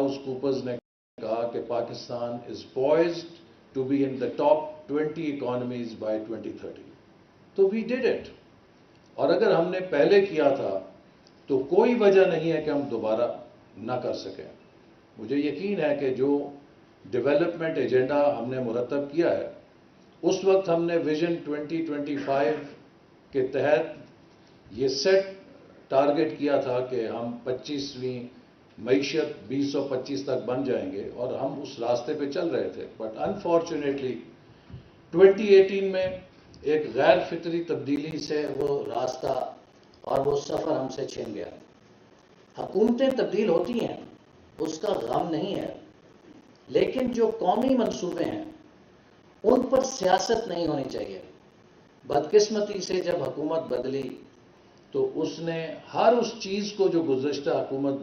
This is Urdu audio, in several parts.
ہاؤس کوپرز نے کہا کہ Pakistan is poised to be in the top 20 economies by 2030. تو وی ڈیڈ اٹ. اور اگر ہم نے پہلے کیا تھا تو کوئی وجہ نہیں ہے کہ ہم دوبارہ نہ کر سکیں. مجھے یقین ہے کہ جو ڈیولپمنٹ ایجنڈا ہم نے مرتب کیا ہے، اس وقت ہم نے ویژن 2025 کے تحت یہ سیٹ ٹارگٹ کیا تھا کہ ہم 25ویں معیشت 2025 تک بن جائیں گے، اور ہم اس راستے پہ چل رہے تھے. بٹ انفارچونیٹلی 2018 میں ایک غیر فطری تبدیلی سے وہ راستہ اور وہ سفر ہم سے چھن گیا. حکومتیں تبدیل ہوتی ہیں، اس کا غم نہیں ہے، لیکن جو قومی منصوبے ہیں ان پر سیاست نہیں ہونی چاہیے. بدقسمتی سے جب حکومت بدلی تو اس نے ہر اس چیز کو جو گزشتہ حکومت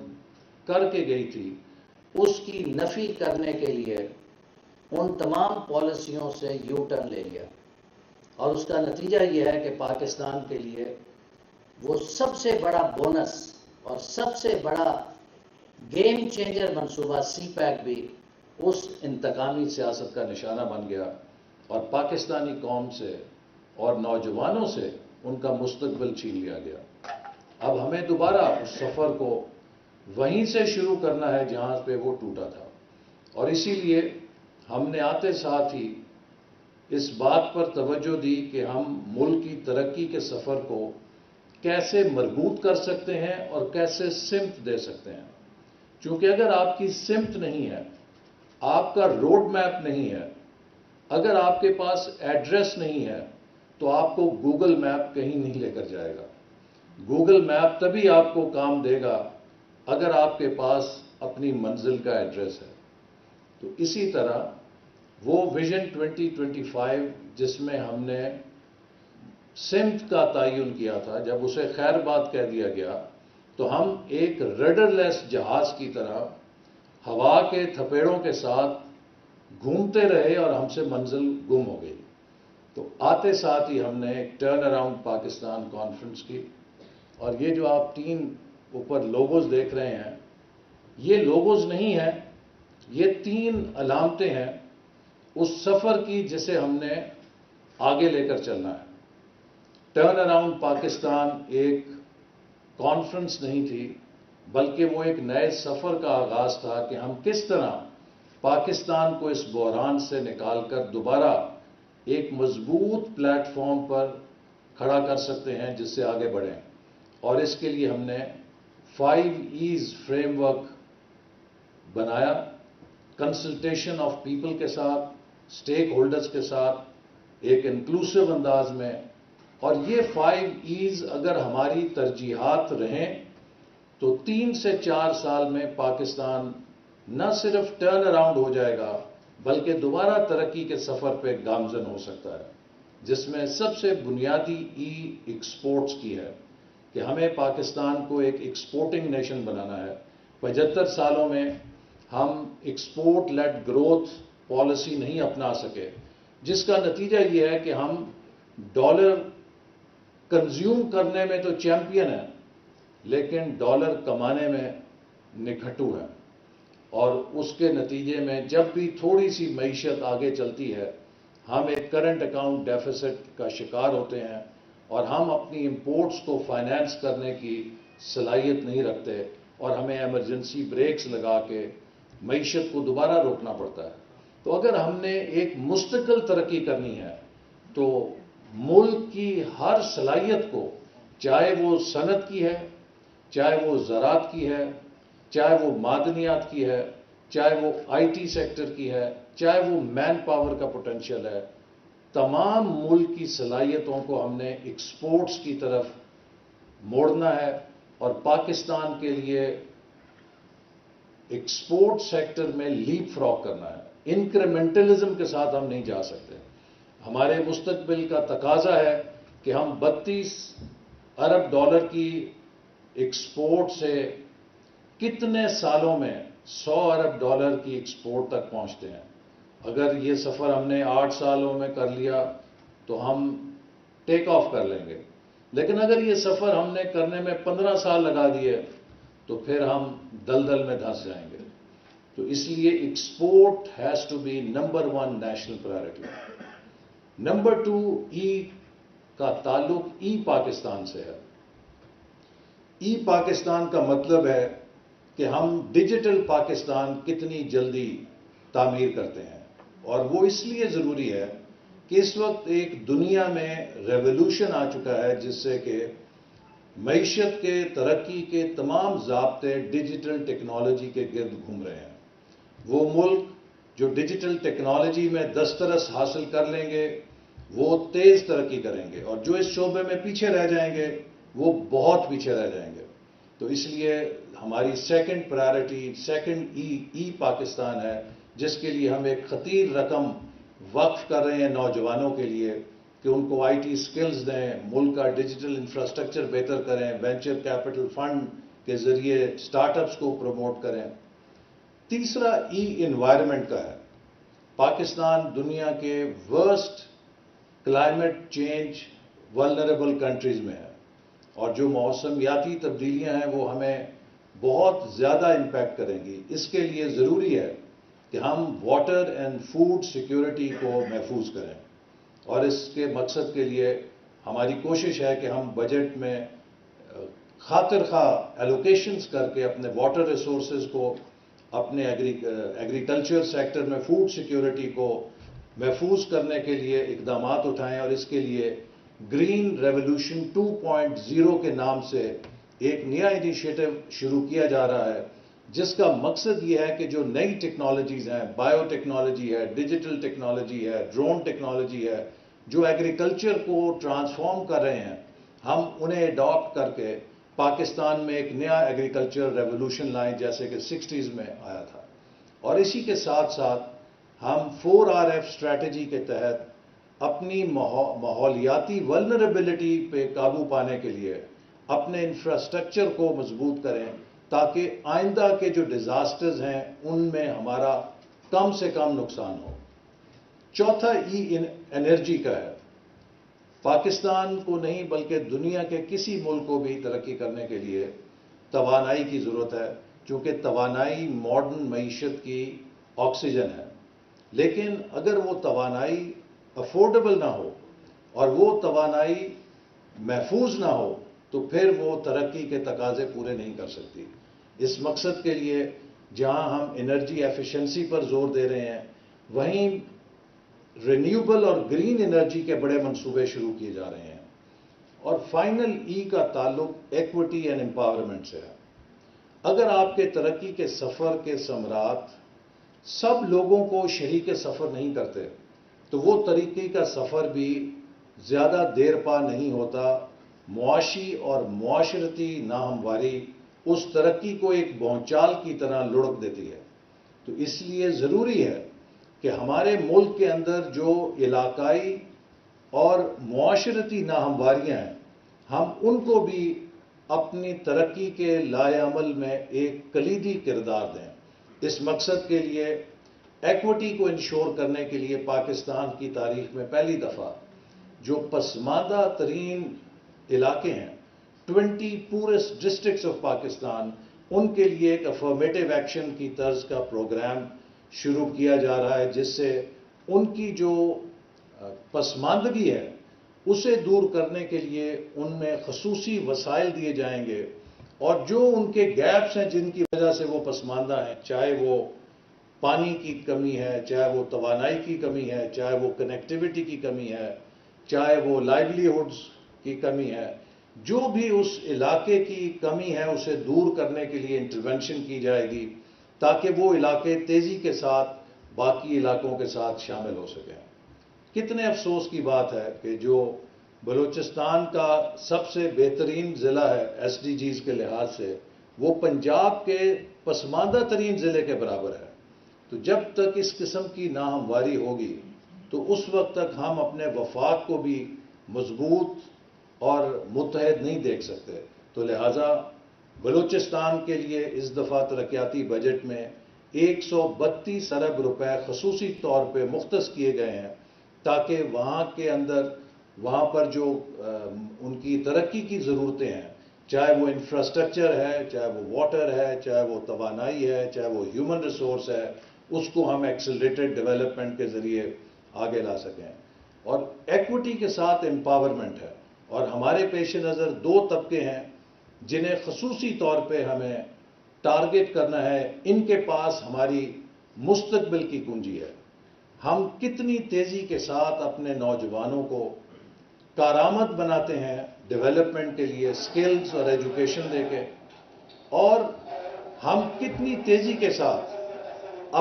کر کے گئی تھی اس کی نفی کرنے کے لیے ان تمام پالیسیوں سے یو ٹرن لے لیا. اور اس کا نتیجہ یہ ہے کہ پاکستان کے لیے وہ سب سے بڑا بونس اور سب سے بڑا گیم چینجر منصوبہ سی پیک بھی اس انتقامی سیاست کا نشانہ بن گیا، اور پاکستانی قوم سے اور نوجوانوں سے ان کا مستقبل چھین لیا گیا. اب ہمیں دوبارہ اس سفر کو وہیں سے شروع کرنا ہے جہاں پہ وہ ٹوٹا تھا. اور اسی لیے ہم نے آتے ساتھ ہی اس بات پر توجہ دی کہ ہم ملک کی ترقی کے سفر کو کیسے مربوط کر سکتے ہیں اور کیسے سمت دے سکتے ہیں. چونکہ اگر آپ کی سمت نہیں ہے، آپ کا روڈ میپ نہیں ہے، اگر آپ کے پاس ایڈریس نہیں ہے، تو آپ کو گوگل میپ کہیں نہیں لے کر جائے گا. گوگل میپ تبھی آپ کو کام دے گا اگر آپ کے پاس اپنی منزل کا ایڈریس ہے. تو اسی طرح وہ ویژن 2025 جس میں ہم نے سمت کا تعین کیا تھا، جب اسے خیر بات کہہ دیا گیا تو ہم ایک رڈر لیس جہاز کی طرح ہوا کے تھپیڑوں کے ساتھ گھومتے رہے اور ہم سے منزل گم ہو گئی. تو آتے ساتھ ہی ہم نے ایک ٹرن اراؤنڈ پاکستان کانفرنس کی. اور یہ جو آپ 3 اوپر لوگوز دیکھ رہے ہیں، یہ لوگوز نہیں ہیں، یہ 3 علامتیں ہیں اس سفر کی جسے ہم نے آگے لے کر چلنا ہے. ٹرن اراؤنڈ پاکستان ایک کانفرنس نہیں تھی، بلکہ وہ ایک نئے سفر کا آغاز تھا کہ ہم کس طرح پاکستان کو اس بحران سے نکال کر دوبارہ ایک مضبوط پلیٹ فارم پر کھڑا کر سکتے ہیں جس سے آگے بڑھیں. اور اس کے لیے ہم نے 5 ایز فریم ورک بنایا، کنسلٹیشن آف پیپل کے ساتھ، اسٹیک ہولڈرز کے ساتھ، ایک انکلوسیو انداز میں. اور یہ 5 ایز اگر ہماری ترجیحات رہیں تو 3 سے 4 سال میں پاکستان نہ صرف ٹرن اراؤنڈ ہو جائے گا بلکہ دوبارہ ترقی کے سفر پہ گامزن ہو سکتا ہے. جس میں سب سے بنیادی ایکسپورٹس کی ہے کہ ہمیں پاکستان کو ایک ایکسپورٹنگ نیشن بنانا ہے. 75 سالوں میں ہم ایکسپورٹ لیڈ گروتھ پالیسی نہیں اپنا سکے، جس کا نتیجہ یہ ہے کہ ہم ڈالر کنزیوم کرنے میں تو چیمپئن ہیں لیکن ڈالر کمانے میں نکھٹو ہیں. اور اس کے نتیجے میں جب بھی تھوڑی سی معیشت آگے چلتی ہے ہم ایک کرنٹ اکاؤنٹ ڈیفیسٹ کا شکار ہوتے ہیں، اور ہم اپنی امپورٹس کو فائنینس کرنے کی صلاحیت نہیں رکھتے، اور ہمیں ایمرجنسی بریکس لگا کے معیشت کو دوبارہ روکنا پڑتا ہے. تو اگر ہم نے ایک مستقل ترقی کرنی ہے تو ملک کی ہر صلاحیت کو، چاہے وہ صنعت کی ہے، چاہے وہ زراعت کی ہے، چاہے وہ معدنیات کی ہے، چاہے وہ آئی ٹی سیکٹر کی ہے، چاہے وہ مین پاور کا پوٹینشیل ہے، تمام ملک کی صلاحیتوں کو ہم نے ایکسپورٹس کی طرف موڑنا ہے. اور پاکستان کے لیے ایکسپورٹ سیکٹر میں لیپ فراگ کرنا ہے. انکریمنٹلزم کے ساتھ ہم نہیں جا سکتے. ہمارے مستقبل کا تقاضا ہے کہ ہم 32 ارب ڈالر کی ایکسپورٹ سے کتنے سالوں میں 100 ارب ڈالر کی ایکسپورٹ تک پہنچتے ہیں. اگر یہ سفر ہم نے 8 سالوں میں کر لیا تو ہم ٹیک آف کر لیں گے، لیکن اگر یہ سفر ہم نے کرنے میں 15 سال لگا دیے تو پھر ہم دلدل میں دھنس جائیں گے. تو اس لیے export has to be number 1 national priority. Number 2 E کا تعلق ای پاکستان سے ہے۔ ای پاکستان کا مطلب ہے کہ ہم ڈیجیٹل پاکستان کتنی جلدی تعمیر کرتے ہیں، اور وہ اس لیے ضروری ہے کہ اس وقت ایک دنیا میں ریولوشن آ چکا ہے جس سے کہ معیشت کے ترقی کے تمام ضابطے ڈیجیٹل ٹیکنالوجی کے گرد گھوم رہے ہیں۔ وہ ملک جو ڈیجیٹل ٹیکنالوجی میں دسترس حاصل کر لیں گے وہ تیز ترقی کریں گے، اور جو اس شعبے میں پیچھے رہ جائیں گے وہ بہت پیچھے رہ جائیں گے۔ تو اس لیے ہماری سیکنڈ پرائرٹی، سیکنڈ ای پاکستان ہے، جس کے لیے ہم ایک خطیر رقم وقف کر رہے ہیں نوجوانوں کے لیے کہ ان کو آئی ٹی سکلز دیں، ملک کا ڈیجیٹل انفراسٹرکچر بہتر کریں، وینچر کیپٹل فنڈ کے ذریعے سٹارٹ اپس کو پروموٹ کریں۔ تیسرا ای انوائرمنٹ کا ہے۔ پاکستان دنیا کے worst climate change vulnerable countries میں ہے، اور جو موسمیاتی تبدیلیاں ہیں وہ ہمیں بہت زیادہ امپیکٹ کریں گی۔ اس کے لیے ضروری ہے کہ ہم واٹر اینڈ فوڈ سیکیورٹی کو محفوظ کریں، اور اس کے مقصد کے لیے ہماری کوشش ہے کہ ہم بجٹ میں خاطر خواہ ایلوکیشنز کر کے اپنے واٹر ریسورسز کو، اپنے ایگریکلچر سیکٹر میں فوڈ سیکیورٹی کو محفوظ کرنے کے لیے اقدامات اٹھائیں، اور اس کے لیے گرین ریولوشن 2.0 کے نام سے ایک نیا انیشیٹو شروع کیا جا رہا ہے، جس کا مقصد یہ ہے کہ جو نئی ٹیکنالوجیز ہیں، بایو ٹیکنالوجی ہے، ڈیجیٹل ٹیکنالوجی ہے، ڈرون ٹیکنالوجی ہے، جو ایگریکلچر کو ٹرانسفارم کر رہے ہیں، ہم انہیں اڈاپٹ کر کے پاکستان میں ایک نیا ایگریکلچر ریولوشن لائیں جیسے کہ 60s میں آیا تھا۔ اور اسی کے ساتھ ساتھ ہم 4RF اسٹریٹجی کے تحت اپنی ماحولیاتی ولنریبلٹی پہ قابو پانے کے لیے اپنے انفراسٹرکچر کو مضبوط کریں، تاکہ آئندہ کے جو ڈیزاسٹرز ہیں ان میں ہمارا کم سے کم نقصان ہو۔ چوتھا ای انرجی کا ہے۔ پاکستان کو نہیں بلکہ دنیا کے کسی ملک کو بھی ترقی کرنے کے لیے توانائی کی ضرورت ہے، چونکہ توانائی ماڈرن معیشت کی آکسیجن ہے۔ لیکن اگر وہ توانائی افورڈیبل نہ ہو اور وہ توانائی محفوظ نہ ہو تو پھر وہ ترقی کے تقاضے پورے نہیں کر سکتی۔ اس مقصد کے لیے جہاں ہم انرجی ایفیشنسی پر زور دے رہے ہیں، وہیں رینیوبل اور گرین انرجی کے بڑے منصوبے شروع کیے جا رہے ہیں۔ اور فائنل ای کا تعلق ایکوٹی اینڈ امپاورمنٹ سے ہے۔ اگر آپ کے ترقی کے سفر کے ثمرات سب لوگوں کو شریک سفر نہیں کرتے تو وہ ترقی کا سفر بھی زیادہ دیر پا نہیں ہوتا۔ معاشی اور معاشرتی ناہمواری اس ترقی کو ایک بھونچال کی طرح لڑک دیتی ہے۔ تو اس لیے ضروری ہے کہ ہمارے ملک کے اندر جو علاقائی اور معاشرتی ناہمواریاں ہیں، ہم ان کو بھی اپنی ترقی کے لائے عمل میں ایک کلیدی کردار دیں۔ اس مقصد کے لیے ایکوٹی کو انشور کرنے کے لیے پاکستان کی تاریخ میں پہلی دفعہ جو پسماندہ ترین علاقے ہیں، 20 پورسٹ ڈسٹرکٹس آف پاکستان، ان کے لیے ایک افرمیٹیو ایکشن کی طرز کا پروگرام شروع کیا جا رہا ہے، جس سے ان کی جو پسماندگی ہے اسے دور کرنے کے لیے ان میں خصوصی وسائل دیے جائیں گے، اور جو ان کے گیپس ہیں جن کی وجہ سے وہ پسماندہ ہیں، چاہے وہ پانی کی کمی ہے، چاہے وہ توانائی کی کمی ہے، چاہے وہ کنیکٹیوٹی کی کمی ہے، چاہے وہ لائیولی ہوڈز کی کمی ہے، جو بھی اس علاقے کی کمی ہے اسے دور کرنے کے لیے انٹرونشن کی جائے گی، تاکہ وہ علاقے تیزی کے ساتھ باقی علاقوں کے ساتھ شامل ہو سکیں۔ کتنے افسوس کی بات ہے کہ جو بلوچستان کا سب سے بہترین ضلع ہے SDGs کے لحاظ سے، وہ پنجاب کے پسماندہ ترین ضلع کے برابر ہے۔ تو جب تک اس قسم کی ناہمواری ہوگی تو اس وقت تک ہم اپنے وفاق کو بھی مضبوط اور متحد نہیں دیکھ سکتے۔ تو لہٰذا بلوچستان کے لیے اس دفعہ ترقیاتی بجٹ میں 132 ارب روپے خصوصی طور پہ مختص کیے گئے ہیں، تاکہ وہاں کے اندر وہاں پر جو ان کی ترقی کی ضرورتیں ہیں، چاہے وہ انفراسٹرکچر ہے، چاہے وہ واٹر ہے، چاہے وہ توانائی ہے، چاہے وہ ہیومن ریسورس ہے، اس کو ہم ایکسلریٹڈ ڈیولپمنٹ کے ذریعے آگے لا سکیں. اور ایکوٹی کے ساتھ امپاورمنٹ ہے. اور ہمارے پیش نظر دو طبقے ہیں جنہیں خصوصی طور پہ ہمیں ٹارگٹ کرنا ہے. ان کے پاس ہماری مستقبل کی کنجی ہے. ہم کتنی تیزی کے ساتھ اپنے نوجوانوں کو کارآمد بناتے ہیں ڈیولپمنٹ کے لیے، سکلز اور ایجوکیشن دے کے، اور ہم کتنی تیزی کے ساتھ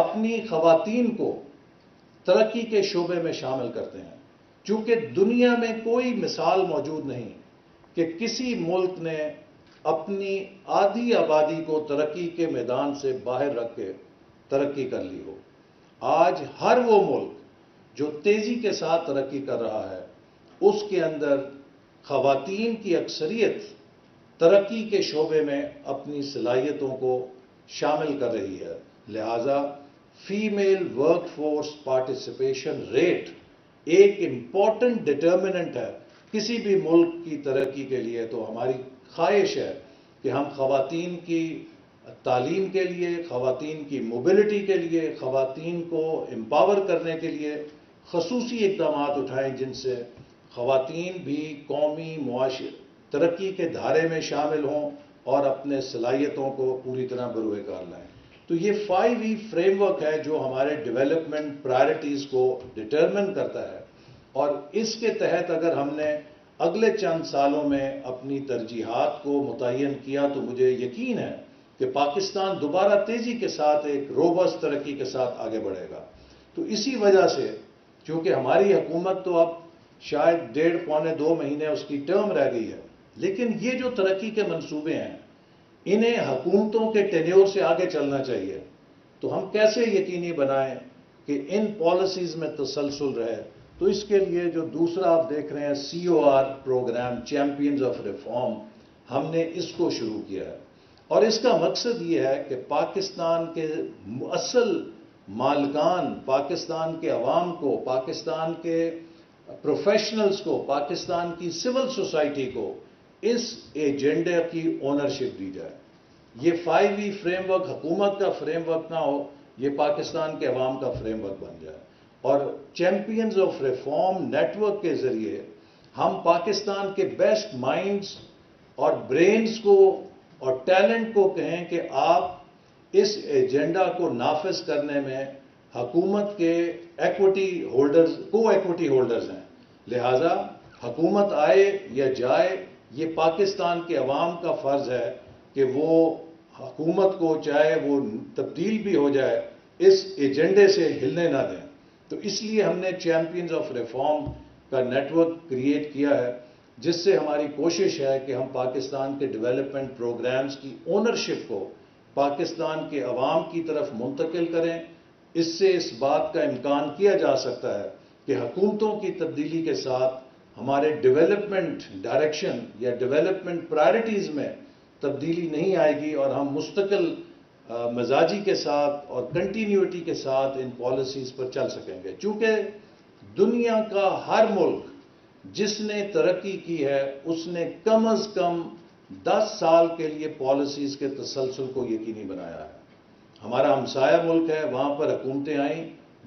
اپنی خواتین کو ترقی کے شعبے میں شامل کرتے ہیں. چونکہ دنیا میں کوئی مثال موجود نہیں کہ کسی ملک نے اپنی آدھی آبادی کو ترقی کے میدان سے باہر رکھ کے ترقی کر لی ہو. آج ہر وہ ملک جو تیزی کے ساتھ ترقی کر رہا ہے، اس کے اندر خواتین کی اکثریت ترقی کے شعبے میں اپنی صلاحیتوں کو شامل کر رہی ہے. لہذا female work force participation rate ایک امپورٹنٹ ڈٹرمننٹ ہے کسی بھی ملک کی ترقی کے لیے. تو ہماری خواہش ہے کہ ہم خواتین کی تعلیم کے لیے، خواتین کی موبلٹی کے لیے، خواتین کو امپاور کرنے کے لیے خصوصی اقدامات اٹھائیں، جن سے خواتین بھی قومی معاشی ترقی کے دھارے میں شامل ہوں اور اپنے صلاحیتوں کو پوری طرح بروئے کار لائیں. تو یہ 5E فریم ورک ہے جو ہمارے ڈیولپمنٹ پرائرٹیز کو ڈٹرمن کرتا ہے. اور اس کے تحت اگر ہم نے اگلے چند سالوں میں اپنی ترجیحات کو متعین کیا تو مجھے یقین ہے کہ پاکستان دوبارہ تیزی کے ساتھ ایک روبسٹ ترقی کے ساتھ آگے بڑھے گا. تو اسی وجہ سے چونکہ ہماری حکومت تو اب شاید 1.5-2 مہینے اس کی ٹرم رہ گئی ہے، لیکن یہ جو ترقی کے منصوبے ہیں انہیں حکومتوں کے ٹینیور سے آگے چلنا چاہیے. تو ہم کیسے یقینی بنائیں کہ ان پالیسیز میں تسلسل رہے؟ تو اس کے لیے جو دوسرا آپ دیکھ رہے ہیں COR programme, champions of reform, ہم نے اس کو شروع کیا ہے. اور اس کا مقصد یہ ہے کہ پاکستان کے اصل مالکان، پاکستان کے عوام کو، پاکستان کے پروفیشنلز کو، پاکستان کی سول سوسائٹی کو اس ایجنڈے کی اونرشپ دی جائے. یہ 5E فریم ورک حکومت کا فریم ورک نہ ہو، یہ پاکستان کے عوام کا فریم ورک بن جائے. اور champions of reform network کے ذریعے ہم پاکستان کے بیسٹ مائنڈز اور برینز کو اور ٹیلنٹ کو کہیں کہ آپ اس ایجنڈا کو نافذ کرنے میں حکومت کے ایکوٹی ہولڈرز، کو ایکوٹی ہولڈرز ہیں. لہذا حکومت آئے یا جائے، یہ پاکستان کے عوام کا فرض ہے کہ وہ حکومت کو، چاہے وہ تبدیل بھی ہو جائے، اس ایجنڈے سے ہلنے نہ دیں. تو اس لیے ہم نے چیمپئنز آف ریفارم کا نیٹ ورک کریٹ کیا ہے، جس سے ہماری کوشش ہے کہ ہم پاکستان کے ڈیولپمنٹ پروگرامز کی اونرشپ کو پاکستان کے عوام کی طرف منتقل کریں. اس سے اس بات کا امکان کیا جا سکتا ہے کہ حکومتوں کی تبدیلی کے ساتھ ہمارے ڈیولپمنٹ ڈائریکشن یا ڈیولپمنٹ پرائرٹیز میں تبدیلی نہیں آئے گی، اور ہم مستقل مزاجی کے ساتھ اور کنٹینیوٹی کے ساتھ ان پالیسیز پر چل سکیں گے. چونکہ دنیا کا ہر ملک جس نے ترقی کی ہے اس نے کم از کم 10 سال کے لیے پالیسیز کے تسلسل کو یقینی بنایا ہے. ہمارا ہمسایہ ملک ہے، وہاں پر حکومتیں آئیں،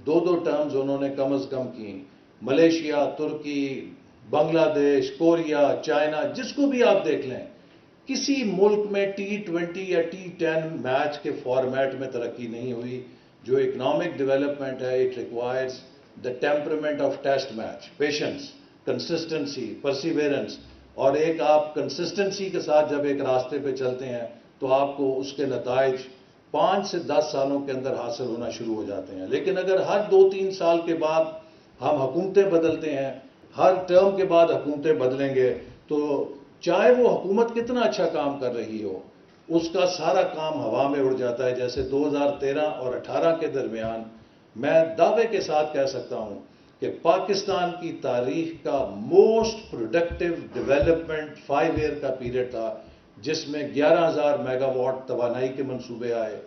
2 ٹرمز انہوں نے کم از کم کی. ملیشیا، ترکی، بنگلہ دیش، کوریا، چائنا، جس کو بھی آپ دیکھ لیں، کسی ملک میں T20 یا T10 میچ کے فارمیٹ میں ترقی نہیں ہوئی. جو اکنامک ڈیولپمنٹ ہے، it requires the temperament of test match, patience, consistency, perseverance. اور ایک آپ کنسسٹنسی کے ساتھ جب ایک راستے پہ چلتے ہیں تو آپ کو اس کے نتائج 5 سے 10 سالوں کے اندر حاصل ہونا شروع ہو جاتے ہیں. لیکن اگر ہر 2-3 سال کے بعد ہم حکومتیں بدلتے ہیں، ہر ٹرم کے بعد حکومتیں بدلیں گے، تو چاہے وہ حکومت کتنا اچھا کام کر رہی ہو، اس کا سارا کام ہوا میں اڑ جاتا ہے. جیسے 2013 اور 18 کے درمیان میں دعوے کے ساتھ کہہ سکتا ہوں کہ پاکستان کی تاریخ کا موسٹ پروڈکٹیو ڈیولپمنٹ 5 ایئر کا پیریڈ تھا، جس میں 11,000 میگا واٹ توانائی کے منصوبے آئے،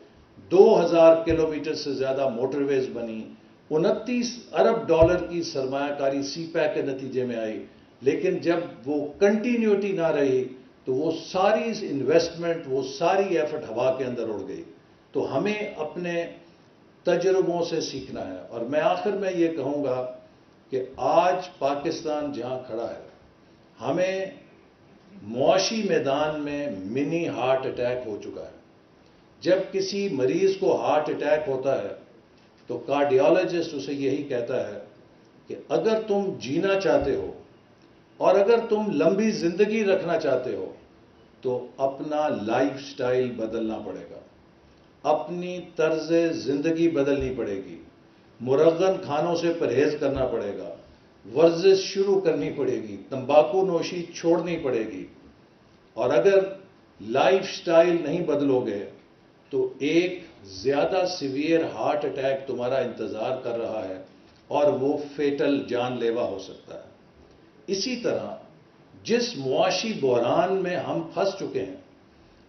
2,000 کلومیٹر سے زیادہ موٹر ویز بنی، 29 ارب ڈالر کی سرمایہ کاری سی پیک کے نتیجے میں آئی. لیکن جب وہ کنٹینیوٹی نہ رہی تو وہ ساری انویسٹمنٹ، وہ ساری ایفرٹ ہوا کے اندر اڑ گئی. تو ہمیں اپنے تجربوں سے سیکھنا ہے. اور میں آخر میں یہ کہوں گا کہ آج پاکستان جہاں کھڑا ہے، ہمیں معاشی میدان میں منی ہارٹ اٹیک ہو چکا ہے. جب کسی مریض کو ہارٹ اٹیک ہوتا ہے تو کارڈیالوجسٹ اسے یہی کہتا ہے کہ اگر تم جینا چاہتے ہو اور اگر تم لمبی زندگی رکھنا چاہتے ہو تو اپنا لائف سٹائل بدلنا پڑے گا، اپنی طرز زندگی بدلنی پڑے گی، مرغن کھانوں سے پرہیز کرنا پڑے گا، ورزش شروع کرنی پڑے گی، تمباکو نوشی چھوڑنی پڑے گی. اور اگر لائف سٹائل نہیں بدلو گے تو ایک زیادہ سیویئر ہارٹ اٹیک تمہارا انتظار کر رہا ہے اور وہ فیٹل جان لیوا ہو سکتا ہے. اسی طرح جس معاشی بحران میں ہم پھنس چکے ہیں،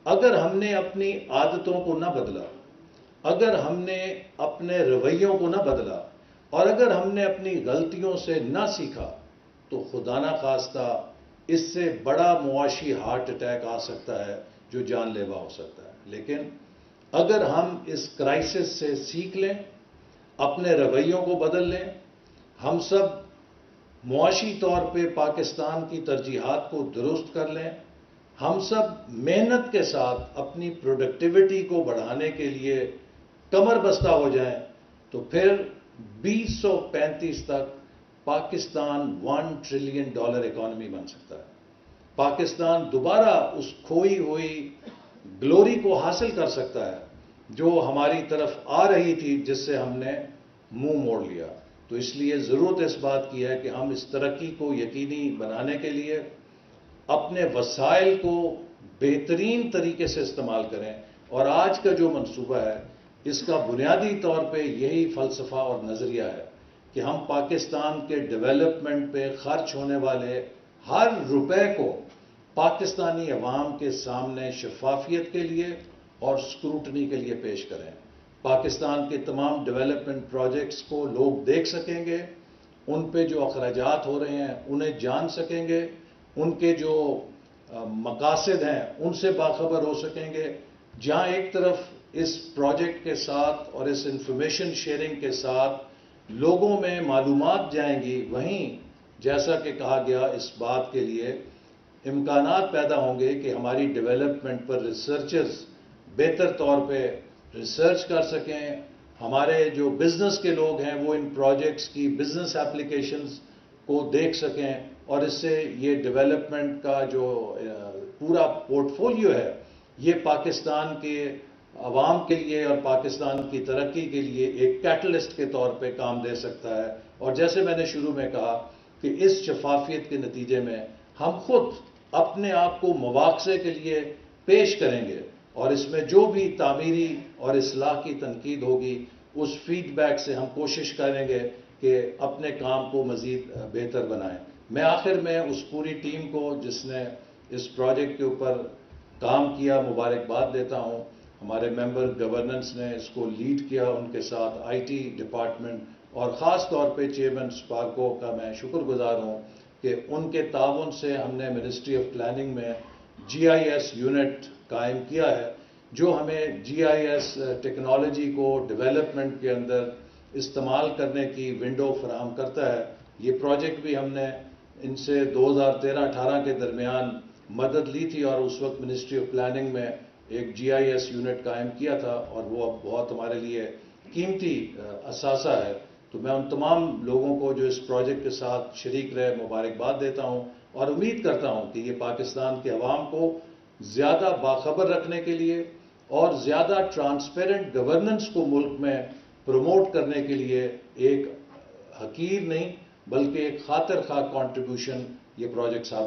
اگر ہم نے اپنی عادتوں کو نہ بدلا، اگر ہم نے اپنے رویوں کو نہ بدلا اور اگر ہم نے اپنی غلطیوں سے نہ سیکھا تو خدا نہ خواستہ اس سے بڑا معاشی ہارٹ اٹیک آ سکتا ہے جو جان لیوا ہو سکتا ہے. لیکن اگر ہم اس کرائسس سے سیکھ لیں، اپنے رویوں کو بدل لیں، ہم سب معاشی طور پہ پاکستان کی ترجیحات کو درست کر لیں، ہم سب محنت کے ساتھ اپنی پروڈکٹیوٹی کو بڑھانے کے لیے کمر بستہ ہو جائیں تو پھر 2035 تک پاکستان $1 ٹریلین اکانومی بن سکتا ہے. پاکستان دوبارہ اس کھوئی ہوئی گلوری کو حاصل کر سکتا ہے جو ہماری طرف آ رہی تھی، جس سے ہم نے منہ موڑ لیا. تو اس لیے ضرورت اس بات کی ہے کہ ہم اس ترقی کو یقینی بنانے کے لیے اپنے وسائل کو بہترین طریقے سے استعمال کریں. اور آج کا جو منصوبہ ہے، اس کا بنیادی طور پہ یہی فلسفہ اور نظریہ ہے کہ ہم پاکستان کے ڈیولپمنٹ پہ خرچ ہونے والے ہر روپے کو پاکستانی عوام کے سامنے شفافیت کے لیے اور سکروٹنی کے لیے پیش کریں. پاکستان کے تمام ڈیولپمنٹ پروجیکٹس کو لوگ دیکھ سکیں گے، ان پہ جو اخراجات ہو رہے ہیں انہیں جان سکیں گے، ان کے جو مقاصد ہیں ان سے باخبر ہو سکیں گے. جہاں ایک طرف اس پروجیکٹ کے ساتھ اور اس انفارمیشن شیئرنگ کے ساتھ لوگوں میں معلومات جائیں گی، وہیں جیسا کہ کہا گیا اس بات کے لیے امکانات پیدا ہوں گے کہ ہماری ڈیولپمنٹ پر ریسرچرز بہتر طور پہ ریسرچ کر سکیں. ہمارے جو بزنس کے لوگ ہیں وہ ان پروجیکٹس کی بزنس ایپلیکیشنز کو دیکھ سکیں اور اس سے یہ ڈیولپمنٹ کا جو پورا پورٹ فولیو ہے یہ پاکستان کے عوام کے لیے اور پاکستان کی ترقی کے لیے ایک کیٹلسٹ کے طور پہ کام دے سکتا ہے. اور جیسے میں نے شروع میں کہا کہ اس شفافیت کے نتیجے میں ہم خود اپنے آپ کو مواخذے کے لیے پیش کریں گے اور اس میں جو بھی تعمیری اور اصلاح کی تنقید ہوگی اس فیڈ بیک سے ہم کوشش کریں گے کہ اپنے کام کو مزید بہتر بنائیں. میں آخر میں اس پوری ٹیم کو جس نے اس پروجیکٹ کے اوپر کام کیا مبارکباد دیتا ہوں. ہمارے ممبر گورننس نے اس کو لیڈ کیا، ان کے ساتھ آئی ٹی ڈپارٹمنٹ اور خاص طور پہ چیئرمین سپارکو کا میں شکر گزار ہوں کہ ان کے تعاون سے ہم نے منسٹری آف پلاننگ میں GIS یونٹ قائم کیا ہے جو ہمیں GIS ٹیکنالوجی کو ڈیولپمنٹ کے اندر استعمال کرنے کی ونڈو فراہم کرتا ہے. یہ پروجیکٹ بھی ہم نے ان سے 2013-18 کے درمیان مدد لی تھی اور اس وقت منسٹری آف پلاننگ میں ایک GIS یونٹ قائم کیا تھا اور وہ بہت ہمارے لیے قیمتی اثاثہ ہے. تو میں ان تمام لوگوں کو جو اس پروجیکٹ کے ساتھ شریک رہے مبارکباد دیتا ہوں اور امید کرتا ہوں کہ یہ پاکستان کے عوام کو زیادہ باخبر رکھنے کے لیے اور زیادہ ٹرانسپیرنٹ گورننس کو ملک میں پروموٹ کرنے کے لیے ایک حقیر نہیں بلکہ ایک خاطر خواہ کنٹریبیوشن یہ پروجیکٹ ثابت